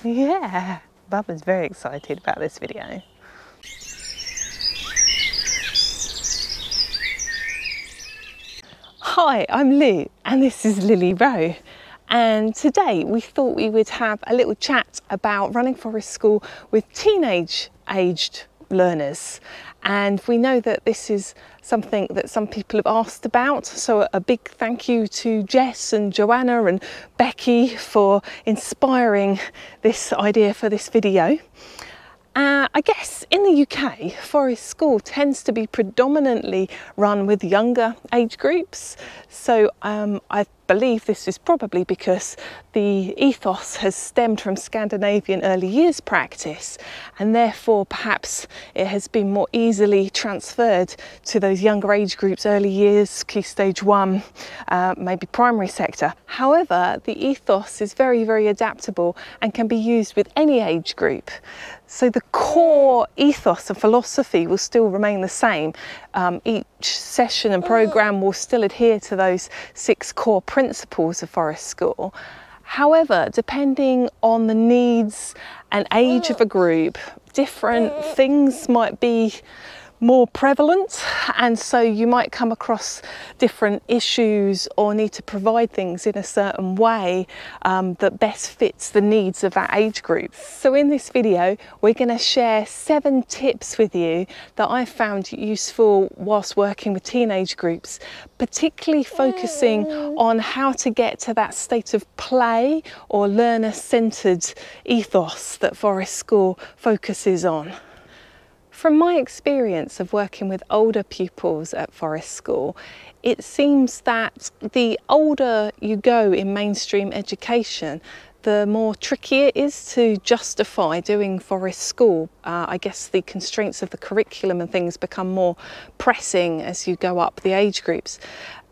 Yeah, Bubba's very excited about this video. Hi, I'm Lou and this is Lily Rowe, and today we thought we would have a little chat about running Forest School with teenage aged learners. And we know that this is something that some people have asked about, so a big thank you to Jess and Joanna and Becky for inspiring this idea for this video. I guess in the UK, Forest School tends to be predominantly run with younger age groups. So I believe this is probably because the ethos has stemmed from Scandinavian early years practice, and therefore perhaps it has been more easily transferred to those younger age groups, early years, Key Stage 1, maybe primary sector. However, the ethos is very, very adaptable and can be used with any age group. So the core ethos and philosophy will still remain the same. Each session and programme will still adhere to those 6 core principles of Forest School. However, depending on the needs and age of a group, different things might be more prevalent, and so you might come across different issues or need to provide things in a certain way that best fits the needs of that age group. So in this video we're going to share 7 tips with you that I found useful whilst working with teenage groups, particularly focusing on how to get to that state of play or learner-centred ethos that Forest School focuses on. From my experience of working with older pupils at Forest School, it seems that the older you go in mainstream education, the more tricky it is to justify doing Forest School. I guess the constraints of the curriculum and things become more pressing as you go up the age groups.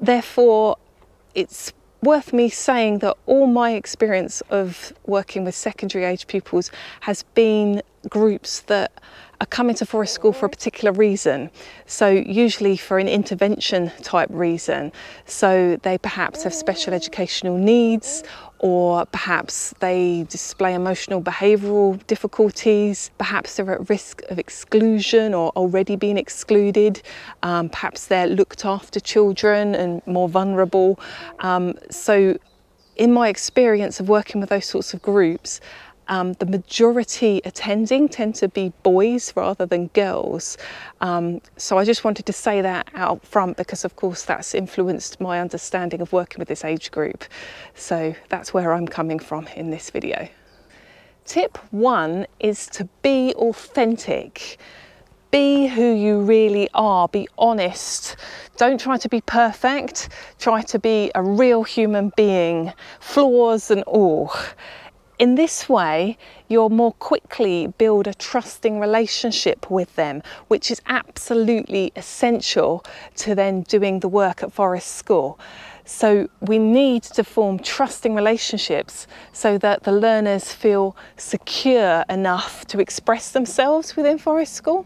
Therefore, it's worth me saying that all my experience of working with secondary age pupils has been groups that are coming to Forest School for a particular reason, so usually for an intervention type reason. So they perhaps have special educational needs, or perhaps they display emotional behavioural difficulties, perhaps they're at risk of exclusion or already being excluded, perhaps they're looked after children and more vulnerable. So in my experience of working with those sorts of groups, the majority attending tend to be boys rather than girls. So I just wanted to say that out front, because of course that's influenced my understanding of working with this age group. So that's where I'm coming from in this video. Tip 1 is to be authentic. Be who you really are, be honest. Don't try to be perfect, try to be a real human being, flaws and all. In this way, you'll more quickly build a trusting relationship with them, which is absolutely essential to then doing the work at Forest School. So we need to form trusting relationships so that the learners feel secure enough to express themselves within Forest School.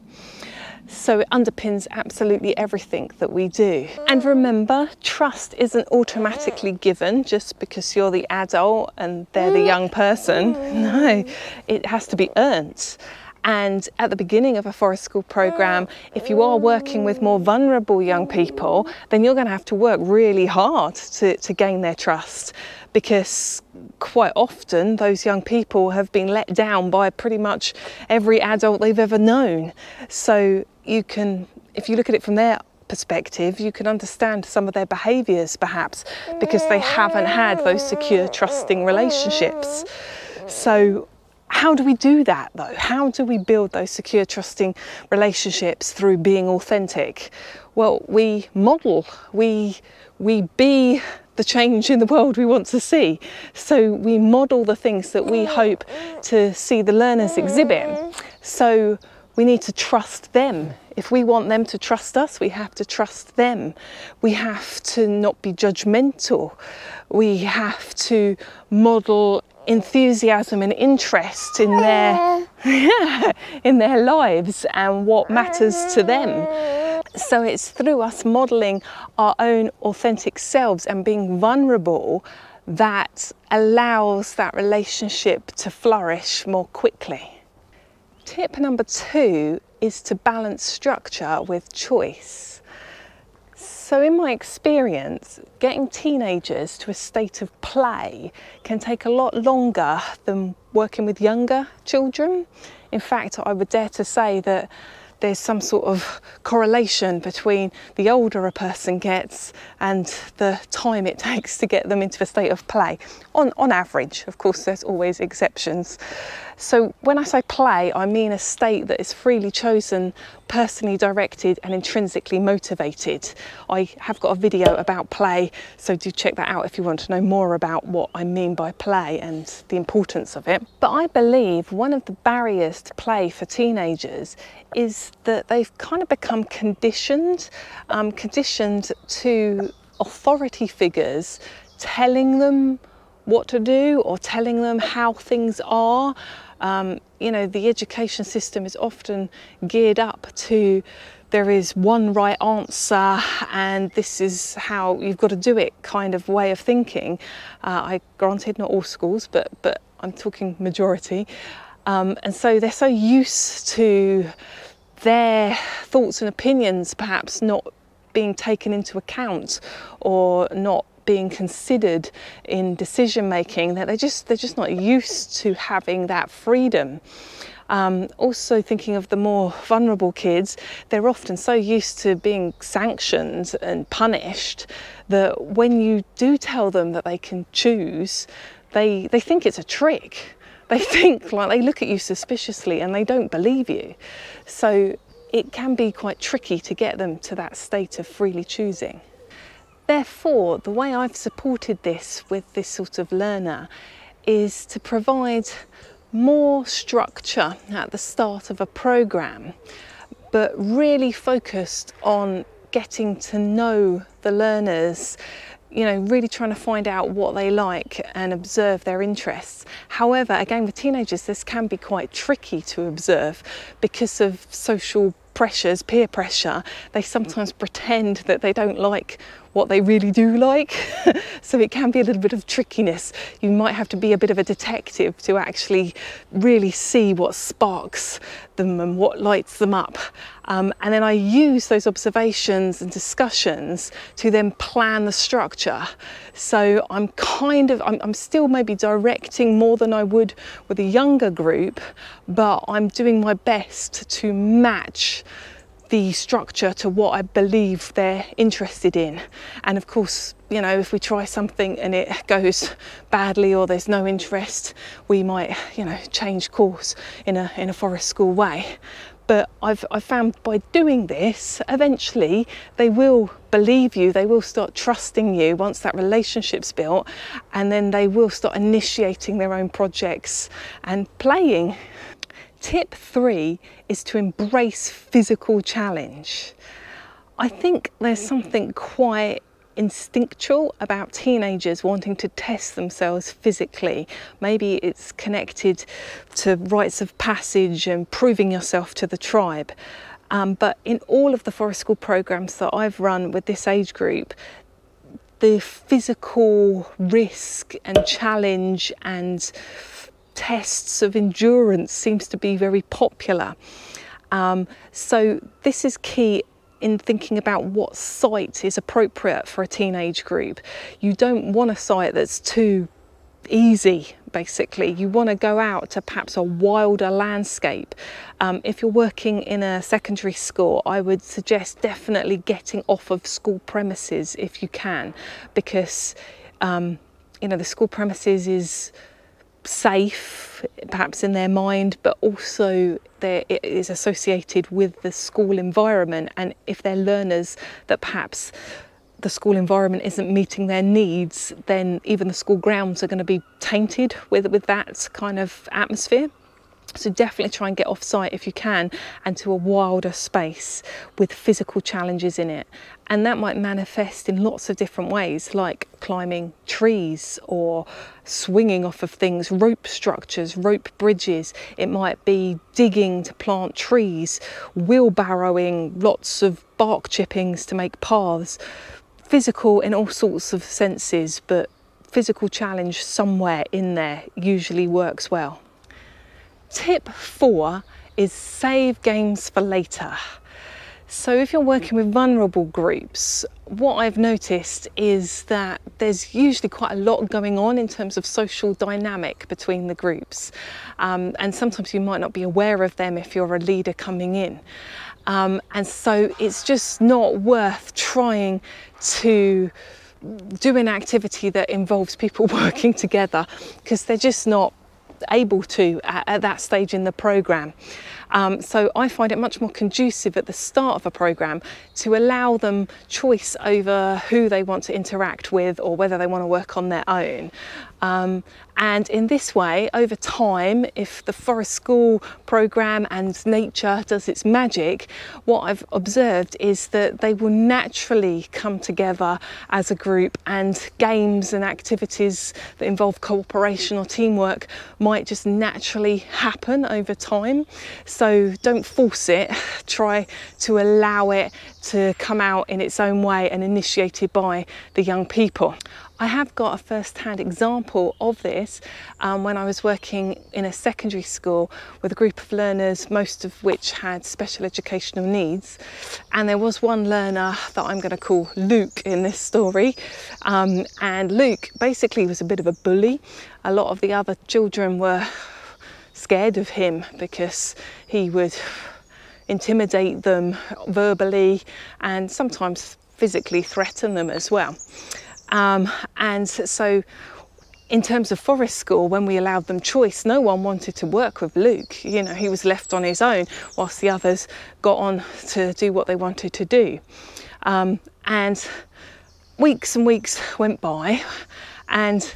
So it underpins absolutely everything that we do. And remember, trust isn't automatically given just because you're the adult and they're the young person. No, it has to be earned. And at the beginning of a Forest School programme, if you are working with more vulnerable young people, then you're going to have to work really hard to gain their trust, because quite often those young people have been let down by pretty much every adult they've ever known. So you can, if you look at it from their perspective, you can understand some of their behaviours perhaps, because they haven't had those secure, trusting relationships. So how do we do that though? How do we build those secure, trusting relationships through being authentic? Well, we model, we be the change in the world we want to see. So we model the things that we hope to see the learners exhibit. So we need to trust them. If we want them to trust us, we have to trust them. We have to not be judgmental. We have to model enthusiasm and interest in their in their lives and what matters to them. So it's through us modelling our own authentic selves and being vulnerable that allows that relationship to flourish more quickly. Tip number 2 is to balance structure with choice. So in my experience, getting teenagers to a state of play can take a lot longer than working with younger children. In fact, I would dare to say that there's some sort of correlation between the older a person gets and the time it takes to get them into a state of play. On average, of course, there's always exceptions. So when I say play, I mean a state that is freely chosen, personally directed and intrinsically motivated. I have got a video about play, so do check that out if you want to know more about what I mean by play and the importance of it. But I believe one of the barriers to play for teenagers is that they've kind of become conditioned to authority figures telling them what to do or telling them how things are. You know, the education system is often geared up to there is one right answer and this is how you've got to do it kind of way of thinking. I granted not all schools, but I'm talking majority. And so they're so used to their thoughts and opinions perhaps not being taken into account or not being considered in decision making, that they're just not used to having that freedom. Also thinking of the more vulnerable kids, they're often so used to being sanctioned and punished that when you do tell them that they can choose, they think it's a trick. They think, like, they look at you suspiciously and they don't believe you. So it can be quite tricky to get them to that state of freely choosing. Therefore, the way I've supported this with this sort of learner is to provide more structure at the start of a program, but really focused on getting to know the learners, you know, really trying to find out what they like and observe their interests. However, again, with teenagers, this can be quite tricky to observe because of social pressures, peer pressure. They sometimes pretend that they don't like what they really do like. So it can be a little bit of trickiness. You might have to be a bit of a detective to actually really see what sparks them and what lights them up. And then I use those observations and discussions to then plan the structure. So I'm still maybe directing more than I would with a younger group, but I'm doing my best to match the structure to what I believe they're interested in. And of course, you know, if we try something and it goes badly or there's no interest, we might, you know, change course in a forest school way. But I've found by doing this, eventually they will believe you, they will start trusting you once that relationship's built, and then they will start initiating their own projects and playing. Tip 3 is to embrace physical challenge. I think there's something quite instinctual about teenagers wanting to test themselves physically. Maybe it's connected to rites of passage and proving yourself to the tribe. But in all of the forest school programs that I've run with this age group, the physical risk and challenge and tests of endurance seems to be very popular. So this is key in thinking about what site is appropriate for a teenage group. You don't want a site that's too easy, basically. You want to go out to perhaps a wilder landscape. If you're working in a secondary school, I would suggest definitely getting off of school premises if you can, because you know, the school premises is safe perhaps in their mind, but also it is associated with the school environment, and if they're learners that perhaps the school environment isn't meeting their needs, then even the school grounds are going to be tainted with that kind of atmosphere. So definitely try and get off site if you can, and to a wilder space with physical challenges in it. And that might manifest in lots of different ways, like climbing trees or swinging off of things, rope structures, rope bridges. It might be digging to plant trees, wheelbarrowing, lots of bark chippings to make paths. Physical in all sorts of senses, but physical challenge somewhere in there usually works well. Tip 4 is save games for later. So if you're working with vulnerable groups, what I've noticed is that there's usually quite a lot going on in terms of social dynamic between the groups. And sometimes you might not be aware of them if you're a leader coming in. And so it's just not worth trying to do an activity that involves people working together, because they're just not able to at that stage in the programme. So I find it much more conducive at the start of a programme to allow them choice over who they want to interact with or whether they want to work on their own. And in this way, over time, if the Forest School programme and nature does its magic, what I've observed is that they will naturally come together as a group, and games and activities that involve cooperation or teamwork might just naturally happen over time. So don't force it, try to allow it to come out in its own way and initiated by the young people. I have got a first-hand example of this when I was working in a secondary school with a group of learners, most of which had special educational needs. And there was one learner that I'm going to call Luke in this story. And Luke basically was a bit of a bully. A lot of the other children were scared of him because he would intimidate them verbally and sometimes physically threaten them as well. And so in terms of Forest School, when we allowed them choice, no one wanted to work with Luke. You know, he was left on his own whilst the others got on to do what they wanted to do. And weeks and weeks went by, and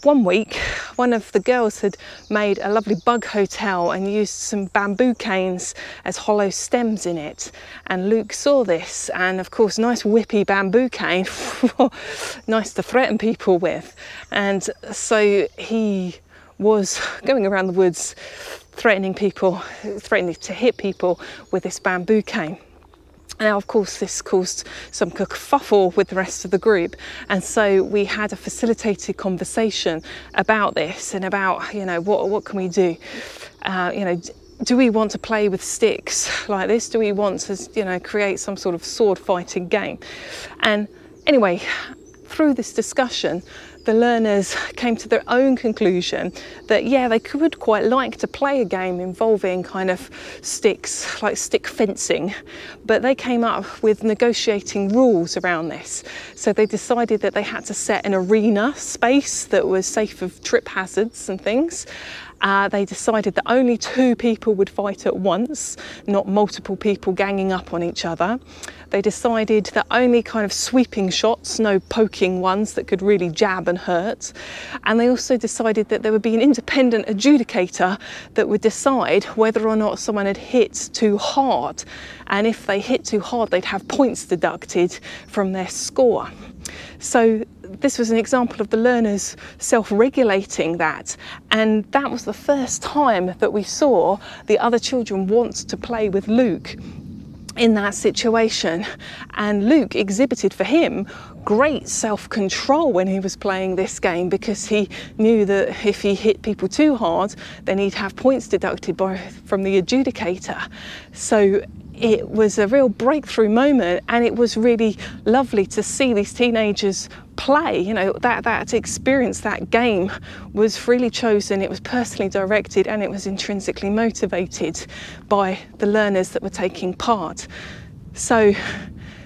one week, one of the girls had made a lovely bug hotel and used some bamboo canes as hollow stems in it. And Luke saw this, and of course, nice whippy bamboo cane, nice to threaten people with. And so he was going around the woods threatening to hit people with this bamboo cane. Now, of course, this caused some kerfuffle with the rest of the group, and so we had a facilitated conversation about this and about, you know, what can we do? You know, do we want to play with sticks like this? Do we want to, you know, create some sort of sword fighting game? And anyway, through this discussion, the learners came to their own conclusion that, yeah, they would quite like to play a game involving kind of sticks, like stick fencing, but they came up with negotiating rules around this. So they decided that they had to set an arena space that was safe of trip hazards and things. They decided that only 2 people would fight at once, not multiple people ganging up on each other. They decided that only kind of sweeping shots, no poking ones that could really jab and hurt. And they also decided that there would be an independent adjudicator that would decide whether or not someone had hit too hard. And if they hit too hard, they'd have points deducted from their score. So this was an example of the learners self-regulating that, and that was the first time that we saw the other children want to play with Luke in that situation. And Luke exhibited for him great self-control when he was playing this game, because he knew that if he hit people too hard, then he'd have points deducted from the adjudicator. So it was a real breakthrough moment, and it was really lovely to see these teenagers play. You know, that experience, that game was freely chosen, it was personally directed, and it was intrinsically motivated by the learners that were taking part. So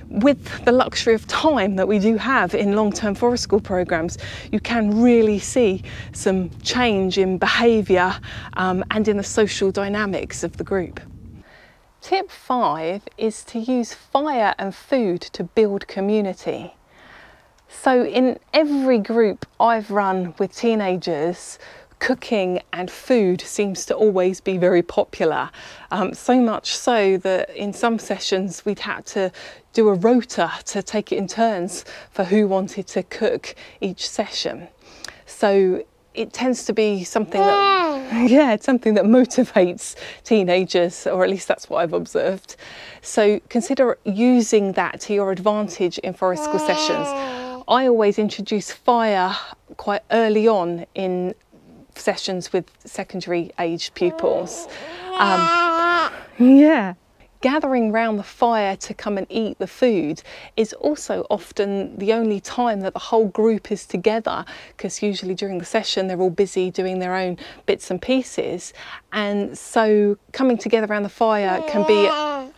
with the luxury of time that we do have in long-term Forest School programmes, you can really see some change in behaviour and in the social dynamics of the group. Tip 5 is to use fire and food to build community. So in every group I've run with teenagers, cooking and food seems to always be very popular. So much so that in some sessions we'd had to do a rota to take it in turns for who wanted to cook each session. So it tends to be something that, yeah, it's something that motivates teenagers, or at least that's what I've observed. So consider using that to your advantage in Forest School sessions. I always introduce fire quite early on in sessions with secondary aged pupils. Yeah. Gathering round the fire to come and eat the food is also often the only time that the whole group is together, because usually during the session they're all busy doing their own bits and pieces, and so coming together around the fire can be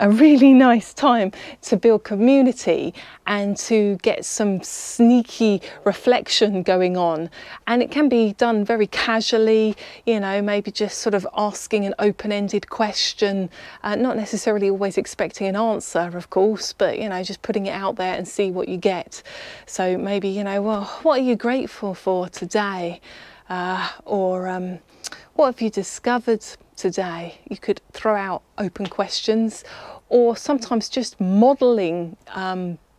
a really nice time to build community and to get some sneaky reflection going on. And it can be done very casually, you know, maybe just sort of asking an open-ended question, not necessarily always expecting an answer, of course, but, you know, just putting it out there and see what you get. So maybe, you know, well, what are you grateful for today? What have you discovered today? You could throw out open questions, or sometimes just modelling,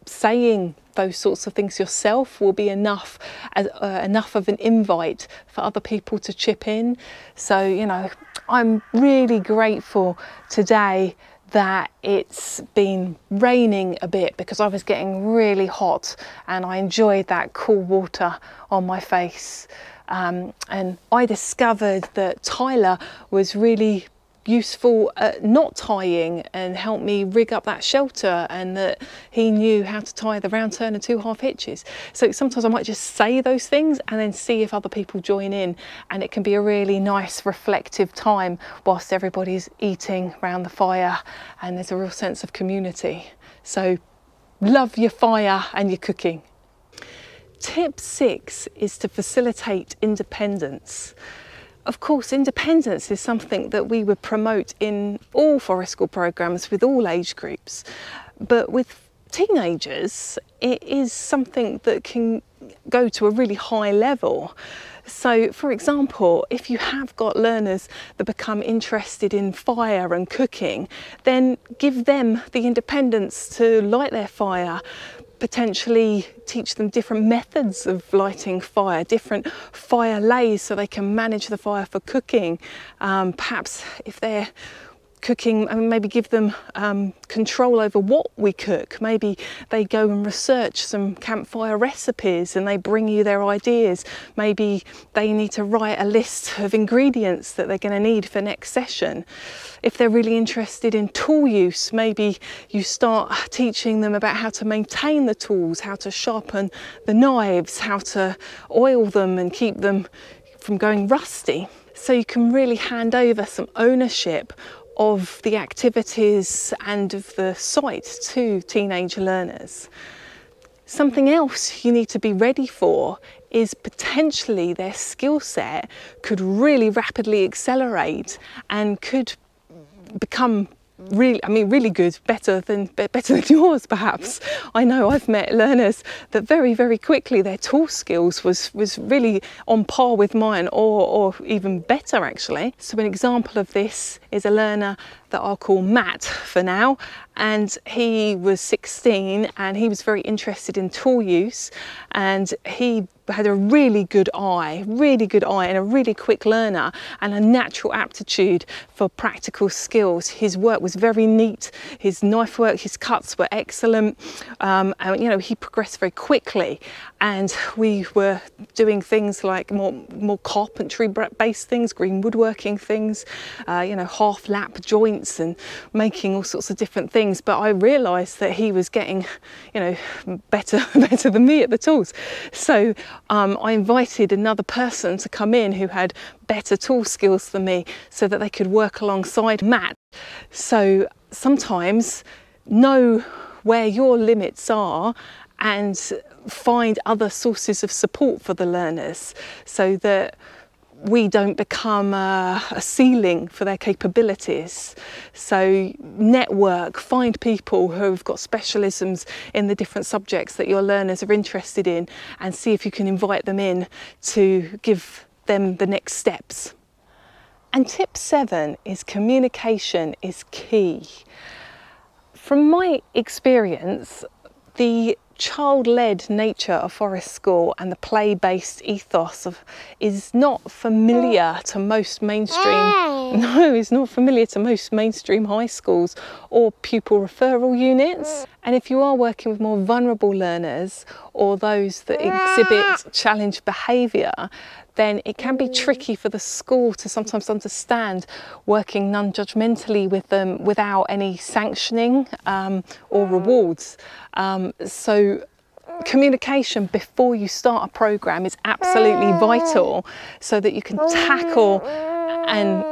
saying those sorts of things yourself will be enough of an invite for other people to chip in. So, you know, I'm really grateful today that it's been raining a bit, because I was getting really hot and I enjoyed that cool water on my face. And I discovered that Tyler was really useful at knot tying and helped me rig up that shelter, and that he knew how to tie the round turn and 2 half hitches. So sometimes I might just say those things and then see if other people join in, and it can be a really nice reflective time whilst everybody's eating round the fire, and there's a real sense of community. So love your fire and your cooking. Tip 6 is to facilitate independence. Of course, independence is something that we would promote in all forest school programs with all age groups, but with teenagers it is something that can go to a really high level. So, for example, if you have got learners that become interested in fire and cooking, then give them the independence to light their fire, potentially teach them different methods of lighting fire, different fire lays so they can manage the fire for cooking. Perhaps if they're cooking, maybe give them control over what we cook. Maybe they go and research some campfire recipes and they bring you their ideas. Maybe they need to write a list of ingredients that they're going to need for next session. If they're really interested in tool use, maybe you start teaching them about how to maintain the tools, how to sharpen the knives, how to oil them and keep them from going rusty. So you can really hand over some ownership of the activities and of the site to teenage learners. Something else you need to be ready for is potentially their skill set could really rapidly accelerate and could become really good, better than yours perhaps. I know I've met learners that very quickly their tool skills was really on par with mine, or even better actually. So an example of this is a learner that I'll call Matt for now, and he was 16 and he was very interested in tool use, and he had a really good eye and a really quick learner and a natural aptitude for practical skills. His work was very neat, his knife work, his cuts were excellent, and you know, he progressed very quickly, and we were doing things like more carpentry based things, green woodworking things, you know, half lap joints and making all sorts of different things. But I realized that he was getting, you know, better than me at the tools. So I invited another person to come in who had better tool skills than me, so that they could work alongside Matt. So sometimes know where your limits are and find other sources of support for the learners, so that we don't become a ceiling for their capabilities. So network, find people who've got specialisms in the different subjects that your learners are interested in, and see if you can invite them in to give them the next steps. And tip 7 is communication is key. From my experience, the child-led nature of Forest School and the play-based ethos is not familiar to most mainstream, it's not familiar to most mainstream high schools or pupil referral units. And if you are working with more vulnerable learners or those that exhibit challenged behaviour, then it can be tricky for the school to sometimes understand working non-judgmentally with them without any sanctioning or rewards. So communication before you start a programme is absolutely vital so that you can tackle and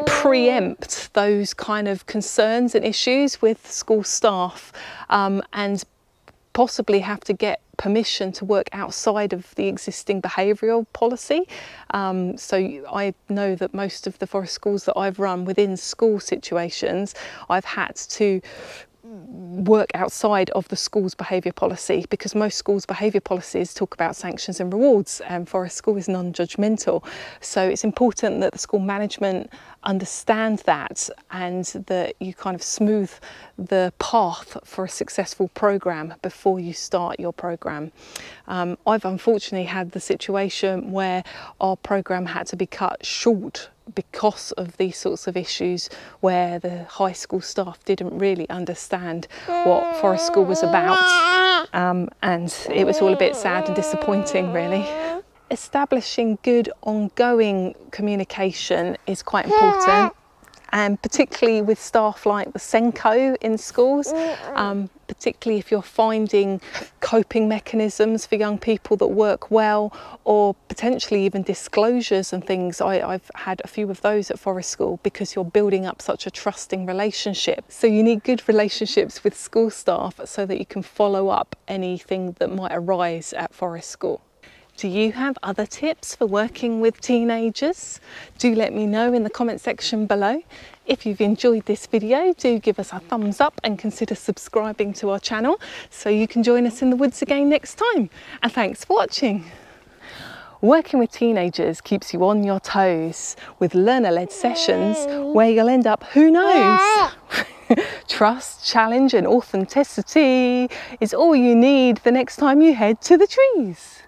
preempt those kind of concerns and issues with school staff, and possibly have to get permission to work outside of the existing behavioural policy. So I know that most of the Forest schools that I've run within school situations, I've had to work outside of the school's behaviour policy, because most schools' behaviour policies talk about sanctions and rewards, and Forest School is non-judgmental. So it's important that the school management understand that, and that you kind of smooth the path for a successful programme before you start your programme. I've unfortunately had the situation where our programme had to be cut short because of these sorts of issues, where the high school staff didn't really understand what Forest School was about, and it was all a bit sad and disappointing, really. Establishing good ongoing communication is quite important, and particularly with staff like the SENCO in schools, particularly if you're finding coping mechanisms for young people that work well, or potentially even disclosures and things. I've had a few of those at Forest School, because you're building up such a trusting relationship. So you need good relationships with school staff so that you can follow up anything that might arise at Forest School. Do you have other tips for working with teenagers? Do let me know in the comment section below. If you've enjoyed this video, do give us a thumbs up and consider subscribing to our channel so you can join us in the woods again next time. And thanks for watching. Working with teenagers keeps you on your toes with learner-led sessions where you'll end up, who knows? Trust, challenge and authenticity is all you need the next time you head to the trees.